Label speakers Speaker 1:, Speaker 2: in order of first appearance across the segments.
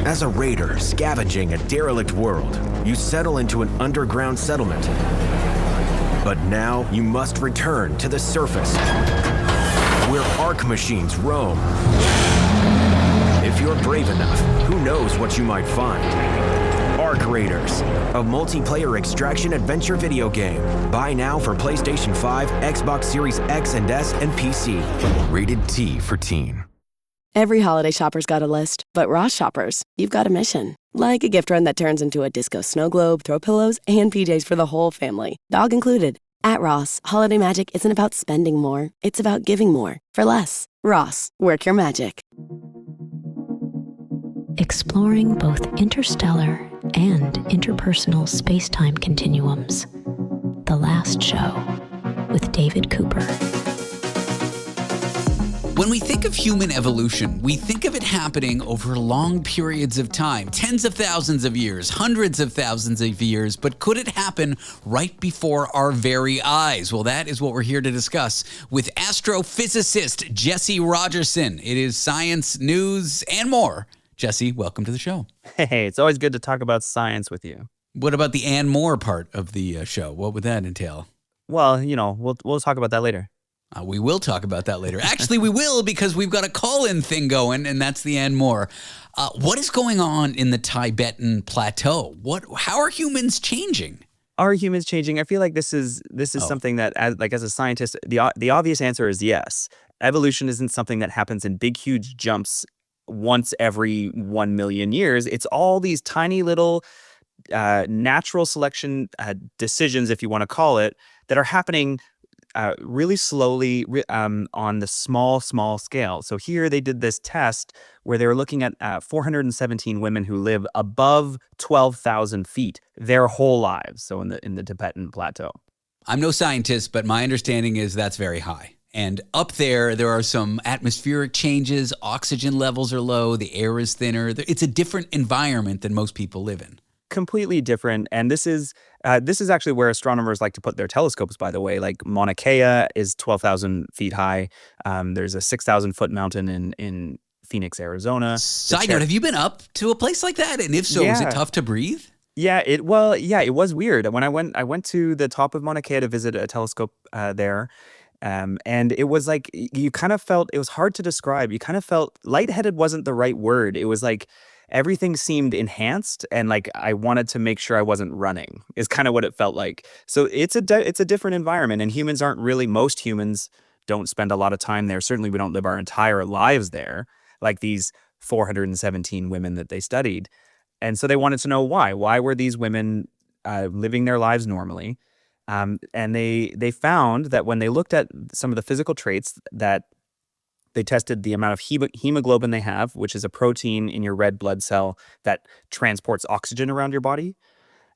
Speaker 1: As a raider scavenging a derelict world, you settle into an underground settlement. But now you must return to the surface, where Ark machines roam. If you're brave enough, who knows what you might find? Ark Raiders, a multiplayer extraction adventure video game. Buy now for PlayStation 5, Xbox Series X and S, and PC. Rated T for teen.
Speaker 2: Every holiday shopper's got a list, but Ross shoppers, you've got a mission. Like a gift run that turns into a disco snow globe, throw pillows, and PJs for the whole family, dog included. At Ross, holiday magic isn't about spending more, it's about giving more for less. Ross, work your magic.
Speaker 3: Exploring both interstellar and interpersonal space-time continuums. The Last Show with David Cooper.
Speaker 4: When we think of human evolution, we think of it happening over long periods of time, tens of thousands of years, hundreds of thousands of years, but could it happen right before our very eyes? Well, that is what we're here to discuss with astrophysicist Jesse Rogerson. It is science, news, and more. Jesse, welcome to the show.
Speaker 5: Hey, it's always good to talk about science with you.
Speaker 4: What about the and more part of the show? What would that entail?
Speaker 5: Well, we'll talk about that later.
Speaker 4: We will talk about that later. Actually, we will, because we've got a call-in thing going, and that's the and more. What is going on in the Tibetan Plateau? How are humans changing?
Speaker 5: Are humans changing? I feel like this is something that, as a scientist, the obvious answer is yes. Evolution isn't something that happens in big, huge jumps once every 1 million years. It's all these tiny little natural selection decisions, if you want to call it, that are happening really slowly on the small scale. So here they did this test where they were looking at 417 women who live above 12,000 feet their whole lives. So in the Tibetan Plateau.
Speaker 4: I'm no scientist, but my understanding is that's very high. And up there are some atmospheric changes. Oxygen levels are low. The air is thinner. It's a different environment than most people live in.
Speaker 5: Completely different. And this is actually where astronomers like to put their telescopes, by the way. Like Mauna Kea is 12,000 feet high. There's a 6,000-foot mountain in Phoenix, Arizona.
Speaker 4: Side note, have you been up to a place like that? And if so, is it tough to breathe?
Speaker 5: Yeah, it was weird. When I went to the top of Mauna Kea to visit a telescope there. And it was like, you kind of felt, it was hard to describe. You kind of felt, lightheaded wasn't the right word. It was like, everything seemed enhanced, and like I wanted to make sure I wasn't running is kind of what it felt like. So it's a different environment, and most humans don't spend a lot of time there. Certainly we don't live our entire lives there, like these 417 women that they studied. And so they wanted to know why were these women living their lives normally? And they found that when they looked at some of the physical traits, that they tested the amount of hemoglobin they have, which is a protein in your red blood cell that transports oxygen around your body.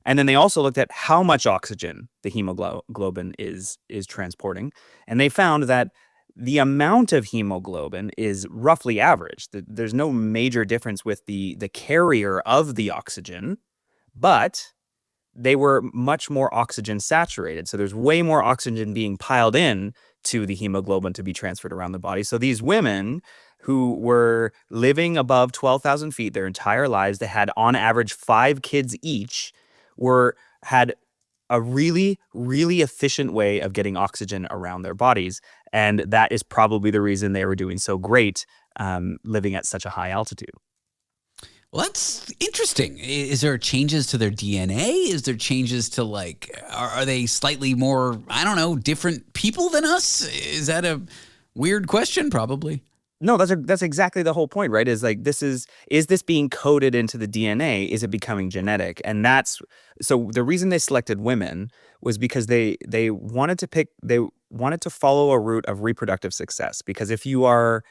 Speaker 5: And then they also looked at how much oxygen the hemoglobin is transporting. And they found that the amount of hemoglobin is roughly average. There's no major difference with the carrier of the oxygen, but they were much more oxygen saturated. So there's way more oxygen being piled in to the hemoglobin to be transferred around the body. So these women who were living above 12,000 feet their entire lives, they had on average 5 kids each, had a really, really efficient way of getting oxygen around their bodies. And that is probably the reason they were doing so great living at such a high altitude.
Speaker 4: Well, that's interesting. Is there changes to their DNA? Is there changes to are they slightly more, I don't know, different people than us? Is that a weird question? Probably.
Speaker 5: No, that's exactly the whole point, right? Is this being coded into the DNA? Is it becoming genetic? And so the reason they selected women was because they wanted to follow a route of reproductive success. Because if you are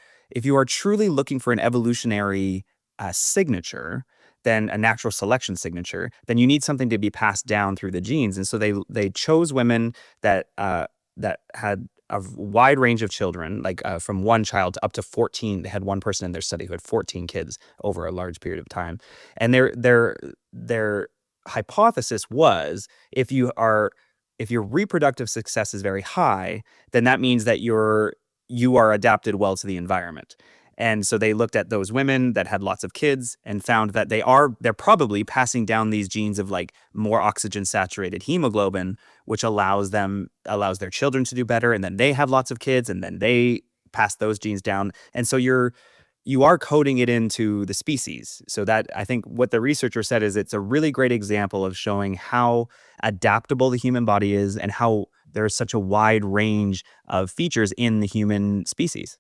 Speaker 5: truly looking for an evolutionary signature, then a natural selection signature, then you need something to be passed down through the genes. And so they chose women that had a wide range of children, from 1 child to up to 14. They had one person in their study who had 14 kids over a large period of time. And their hypothesis was, if your reproductive success is very high, then that means that you are adapted well to the environment. And so they looked at those women that had lots of kids and found that they're probably passing down these genes of like more oxygen saturated hemoglobin, which allows their children to do better. And then they have lots of kids and then they pass those genes down. And so you are coding it into the species. So that, I think what the researcher said is it's a really great example of showing how adaptable the human body is and how there's such a wide range of features in the human species.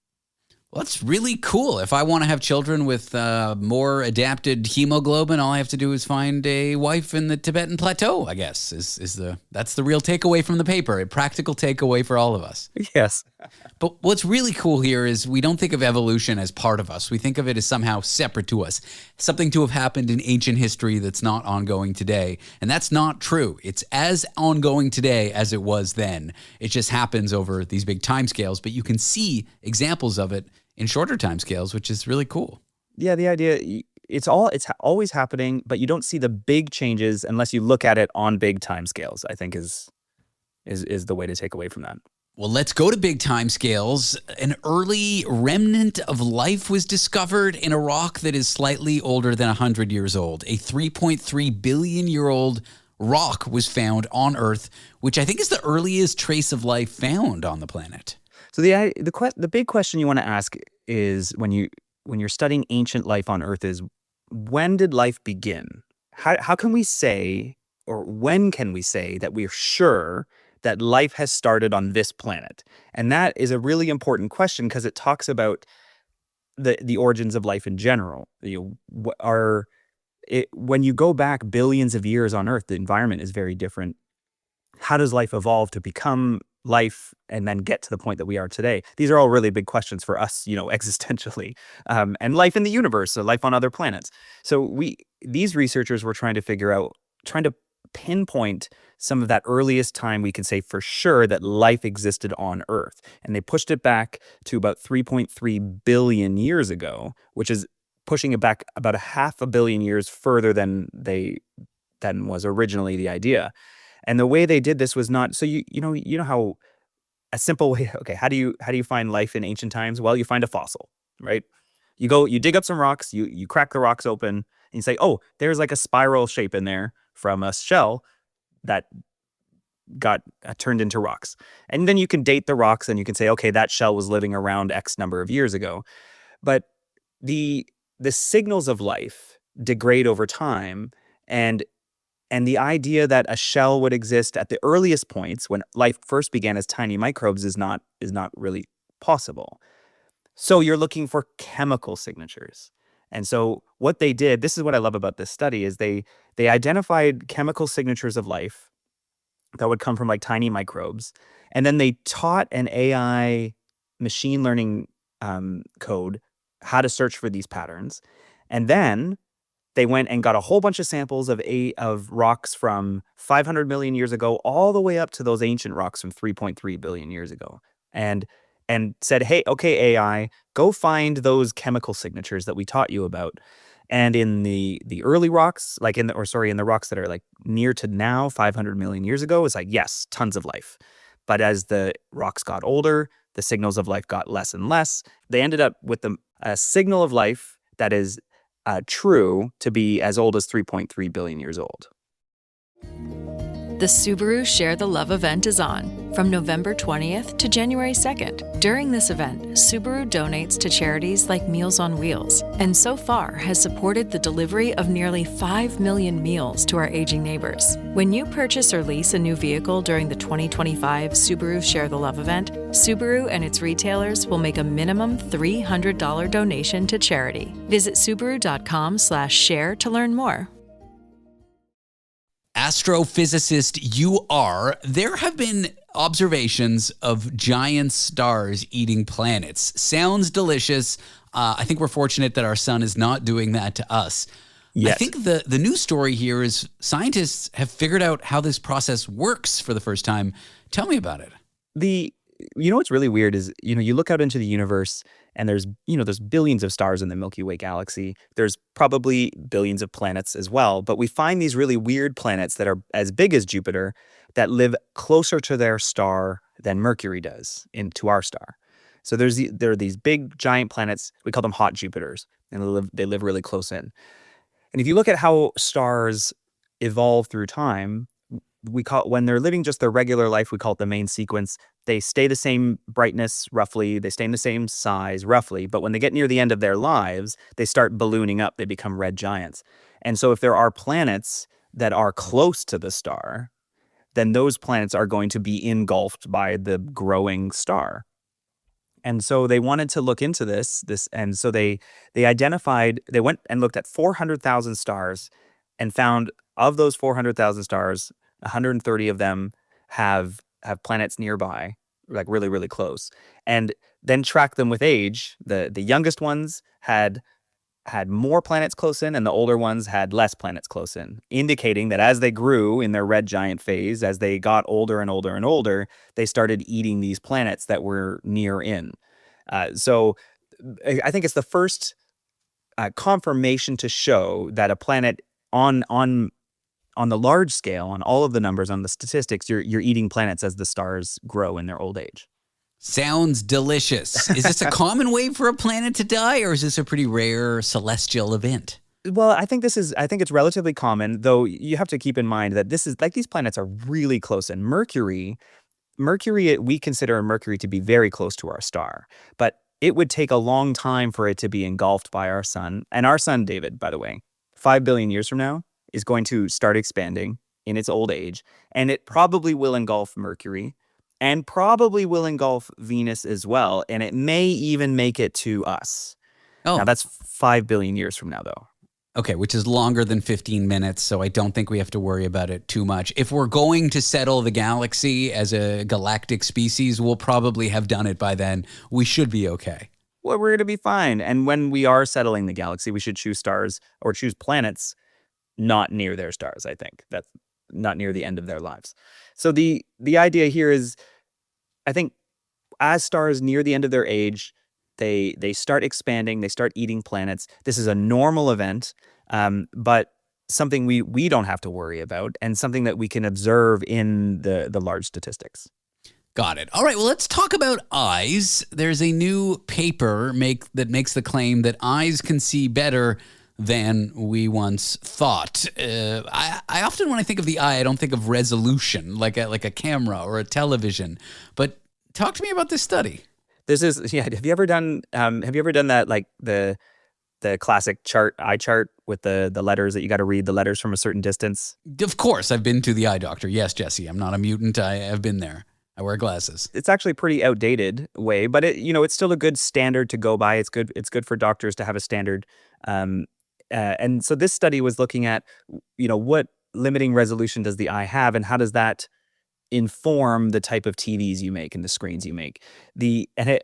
Speaker 4: Well, that's really cool. If I want to have children with more adapted hemoglobin, all I have to do is find a wife in the Tibetan Plateau, I guess, that's the real takeaway from the paper, a practical takeaway for all of us.
Speaker 5: Yes.
Speaker 4: But what's really cool here is we don't think of evolution as part of us. We think of it as somehow separate to us, something to have happened in ancient history that's not ongoing today. And that's not true. It's as ongoing today as it was then. It just happens over these big timescales, but you can see examples of it in shorter timescales, which is really cool.
Speaker 5: Yeah, the idea, it's always happening, but you don't see the big changes unless you look at it on big timescales, I think is the way to take away from that.
Speaker 4: Well, let's go to big time scales. An early remnant of life was discovered in a rock that is slightly older than 100 years old. A 3.3 billion year old rock was found on Earth, which I think is the earliest trace of life found on the planet.
Speaker 5: So the big question you want to ask is when you're studying ancient life on Earth is, when did life begin? How can we say, or when can we say that we're sure that life has started on this planet? And that is a really important question because it talks about the origins of life in general. When you go back billions of years on Earth, the environment is very different. How does life evolve to become life and then get to the point that we are today? These are all really big questions for us, existentially, and life in the universe, so life on other planets. So these researchers were trying to pinpoint some of that earliest time we could say for sure that life existed on Earth. And they pushed it back to about 3.3 billion years ago, which is pushing it back about a half a billion years further than was originally the idea. And the way they did this was not, so you know how a simple way, okay, how do you find life in ancient times? Well, you find a fossil, right? You dig up some rocks, you crack the rocks open, and you say, oh, there's like a spiral shape in there from a shell that got turned into rocks. And then you can date the rocks and you can say, okay, that shell was living around X number of years ago. But the signals of life degrade over time, and the idea that a shell would exist at the earliest points when life first began as tiny microbes is not really possible. So you're looking for chemical signatures. And so what they did, this is what I love about this study, is they identified chemical signatures of life that would come from like tiny microbes. And then they taught an AI machine learning code how to search for these patterns. And then they went and got a whole bunch of samples of rocks from 500 million years ago all the way up to those ancient rocks from 3.3 billion years ago. And said, hey, okay, AI, go find those chemical signatures that we taught you about. And in the early rocks, in the rocks that are like near to now, 500 million years ago, it's like, yes, tons of life. But as the rocks got older, the signals of life got less and less. They ended up with a signal of life that is true to be as old as 3.3 billion years old.
Speaker 6: The Subaru Share the Love event is on from November 20th to January 2nd. During this event, Subaru donates to charities like Meals on Wheels, and so far has supported the delivery of nearly 5 million meals to our aging neighbors. When you purchase or lease a new vehicle during the 2025 Subaru Share the Love event, Subaru and its retailers will make a minimum $300 donation to charity. Visit Subaru.com/share to learn more.
Speaker 4: Astrophysicist you are, there have been observations of giant stars eating planets. Sounds delicious. I think we're fortunate that our sun is not doing that to us. Yet. I think the new story here is scientists have figured out how this process works for the first time. Tell me about it.
Speaker 5: What's really weird is, you look out into the universe and there's billions of stars in the Milky Way galaxy. There's probably billions of planets as well. But we find these really weird planets that are as big as Jupiter that live closer to their star than Mercury does to our star. So there are these big giant planets. We call them hot Jupiters, and they live really close in. And if you look at how stars evolve through time, when they're living just their regular life, we call it the main sequence. They stay the same brightness roughly, they stay in the same size roughly, but when they get near the end of their lives, they start ballooning up, they become red giants. And so if there are planets that are close to the star, then those planets are going to be engulfed by the growing star. And so they wanted to look into and so they went and looked at 400,000 stars and found, of those 400,000 stars, 130 of them have planets nearby, like really, really close. And then tracked them with age. The youngest ones had more planets close in, and the older ones had less planets close in, indicating that as they grew in their red giant phase, as they got older and older and older, they started eating these planets that were near in. So I think it's the first confirmation to show that a planet on the large scale, on all of the numbers, on the statistics, you're eating planets as the stars grow in their old age.
Speaker 4: Sounds delicious. Is this a common way for a planet to die, or is this a pretty rare celestial event?
Speaker 5: Well, I think it's relatively common, though you have to keep in mind that these planets are really close. And Mercury, we consider Mercury to be very close to our star, but it would take a long time for it to be engulfed by our sun. And our sun, David, by the way, 5 billion years from now, is going to start expanding in its old age, and it probably will engulf Mercury and probably will engulf Venus as well, and it may even make it to us.
Speaker 4: Oh,
Speaker 5: Now, that's 5 billion years from now, though.
Speaker 4: okay, which is longer than 15 minutes, so I don't think we have to worry about it too much. If we're going to settle the galaxy as a galactic species, we'll probably have done it by then. We should be okay.
Speaker 5: Well, we're going to be fine. And when we are settling the galaxy, we should choose stars or choose planets not near their stars, I think. That's not near the end of their lives. So the idea here is, I think, as stars near the end of their age, they start expanding, they start eating planets. This is a normal event, but something we don't have to worry about, and something that we can observe in the large statistics.
Speaker 4: Got it. All right, well, let's talk about eyes. There's a new paper that makes the claim that eyes can see better than we once thought. I often, when I think of the eye, I don't think of resolution, like a camera or a television. But talk to me about this study.
Speaker 5: This is Have you ever done that, like the classic eye chart with the letters that you got to read the letters from a certain distance?
Speaker 4: Of course, I've been to the eye doctor. Yes, Jesse, I'm not a mutant. I have been there. I wear glasses.
Speaker 5: It's actually a pretty outdated way, but it's still a good standard to go by. It's good for doctors to have a standard. And so this study was looking at, what limiting resolution does the eye have, and how does that inform the type of TVs you make and the screens you make.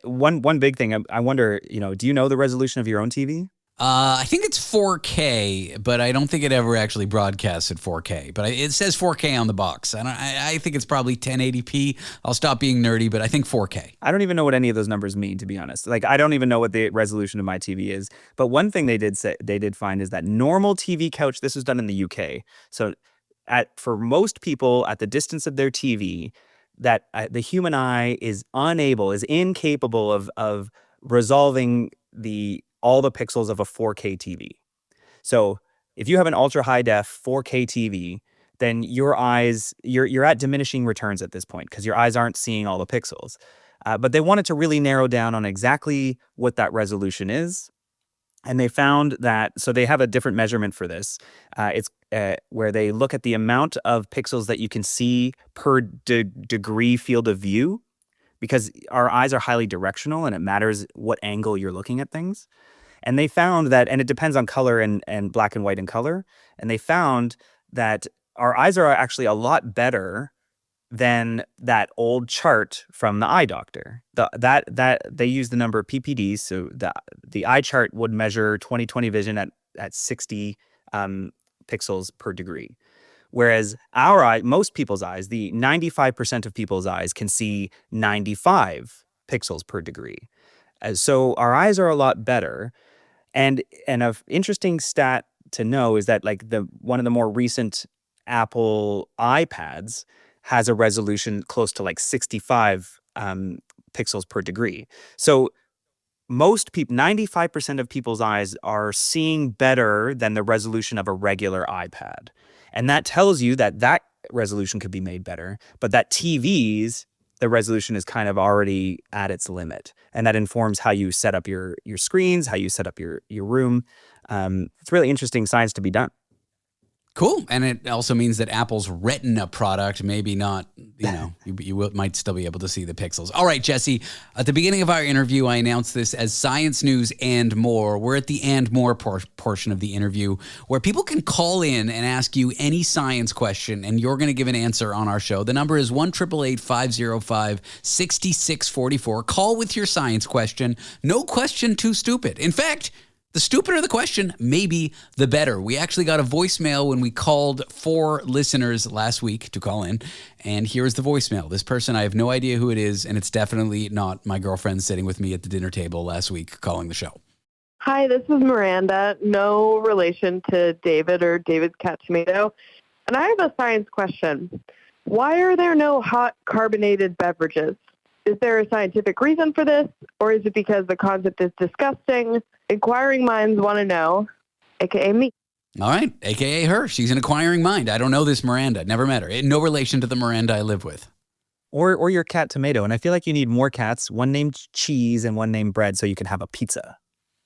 Speaker 5: One big thing, I wonder, do you know the resolution of your own TV?
Speaker 4: I think it's 4K, but I don't think it ever actually broadcasts at 4K. But it says 4K on the box. And I think it's probably 1080p. I'll stop being nerdy, but I think 4K.
Speaker 5: I don't even know what any of those numbers mean, to be honest. Like, I don't even know what the resolution of my TV is. But one thing they did find is that normal TV couch, this was done in the UK. So for most people at the distance of their TV, that the human eye is incapable of resolving all the pixels of a 4K TV. So if you have an ultra high def 4K TV, then your eyes, you're at diminishing returns at this point because your eyes aren't seeing all the pixels. But they wanted to really narrow down on exactly what that resolution is. And they found that, so they have a different measurement for this. It's where they look at the amount of pixels that you can see per degree field of view, because our eyes are highly directional and it matters what angle you're looking at things. And they found that, and it depends on color and black and white and color, and they found that our eyes are actually a lot better than that old chart from the eye doctor. That they use the number of PPDs, so the eye chart would measure 20/20 vision at 60 pixels per degree. Whereas most people's eyes, the 95% of people's eyes can see 95 pixels per degree. So our eyes are a lot better. And an interesting stat to know is that, like, one of the more recent Apple iPads has a resolution close to like 65 pixels per degree. So most people, 95% of people's eyes are seeing better than the resolution of a regular iPad. And that tells you that that resolution could be made better, but that TV's, the resolution is kind of already at its limit. And that informs how you set up your screens, how you set up your room. It's really interesting science to be done.
Speaker 4: Cool. And it also means that Apple's Retina product, maybe not, you might still be able to see the pixels. All right, Jesse, at the beginning of our interview, I announced this as science news and more. We're at the and more portion of the interview where people can call in and ask you any science question, and you're going to give an answer on our show. The number is 1-888-505-6644. Call with your science question. No question too stupid. In fact, the stupider the question, maybe the better. We actually got a voicemail when we called 4 listeners last week to call in. And here's the voicemail. This person, I have no idea who it is, and it's definitely not my girlfriend sitting with me at the dinner table last week calling the show.
Speaker 7: Hi, this is Miranda. No relation to David or David's Cat Tomato. And I have a science question. Why are there no hot carbonated beverages? Is there a scientific reason for this, or is it because the concept is disgusting? Inquiring minds want to know, a.k.a. me.
Speaker 4: All right, a.k.a. her. She's an inquiring mind. I don't know this Miranda. Never met her. No relation to the Miranda I live with.
Speaker 5: Or your cat Tomato. And I feel like you need more cats, one named Cheese and one named Bread, so you can have a pizza,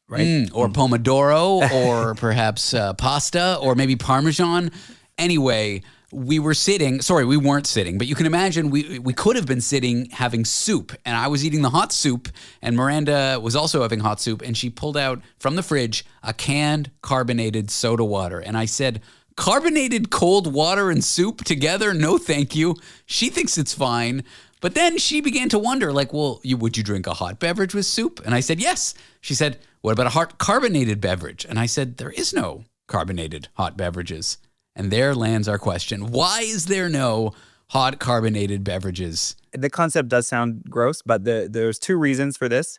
Speaker 5: right?
Speaker 4: Or Pomodoro, or perhaps pasta, or maybe Parmesan. Anyway, we weren't sitting, but you can imagine we could have been sitting having soup, and I was eating the hot soup, and Miranda was also having hot soup, and she pulled out from the fridge a canned carbonated soda water, and I said, carbonated cold water and soup together? No, thank you. She thinks it's fine. But then she began to wonder, like, well, would you drink a hot beverage with soup? And I said, yes. She said, what about a hot carbonated beverage? And I said, there is no carbonated hot beverages. And there lands our question. Why is there no hot carbonated beverages?
Speaker 5: The concept does sound gross, but there's 2 reasons for this.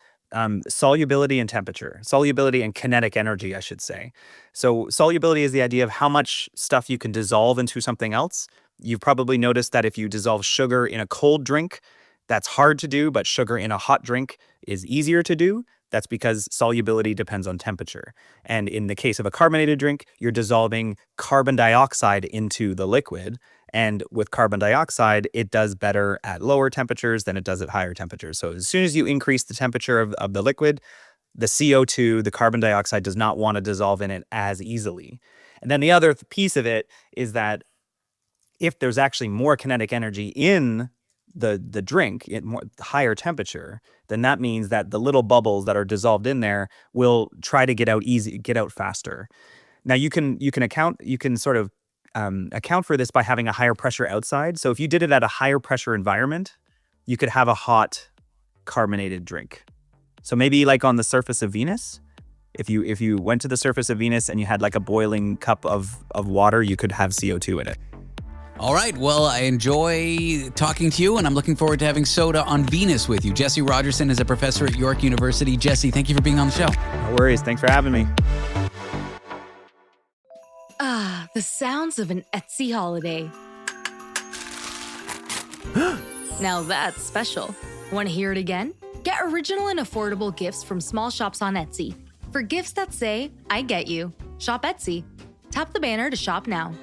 Speaker 5: Solubility and temperature. Solubility and kinetic energy, I should say. So solubility is the idea of how much stuff you can dissolve into something else. You've probably noticed that if you dissolve sugar in a cold drink, that's hard to do, but sugar in a hot drink is easier to do. That's because solubility depends on temperature. And in the case of a carbonated drink, you're dissolving carbon dioxide into the liquid. And with carbon dioxide, it does better at lower temperatures than it does at higher temperatures. So as soon as you increase the temperature of the liquid, the CO2, the carbon dioxide, does not want to dissolve in it as easily. And then the other piece of it is that if there's actually more kinetic energy in the drink at more higher temperature, then that means that the little bubbles that are dissolved in there will try to get out faster. Now you can sort of account for this by having a higher pressure outside. So if you did it at a higher pressure environment, you could have a hot carbonated drink. So maybe like on the surface of Venus, if you went to the surface of Venus and you had like a boiling cup of water, you could have CO2 in it.
Speaker 4: All right. Well, I enjoy talking to you, and I'm looking forward to having soda on Venus with you. Jesse Rogerson is a professor at York University. Jesse, thank you for being on the show.
Speaker 5: No worries. Thanks for having me.
Speaker 8: Ah, the sounds of an Etsy holiday. Now that's special. Want to hear it again? Get original and affordable gifts from small shops on Etsy. For gifts that say, I get you, shop Etsy. Tap the banner to shop now.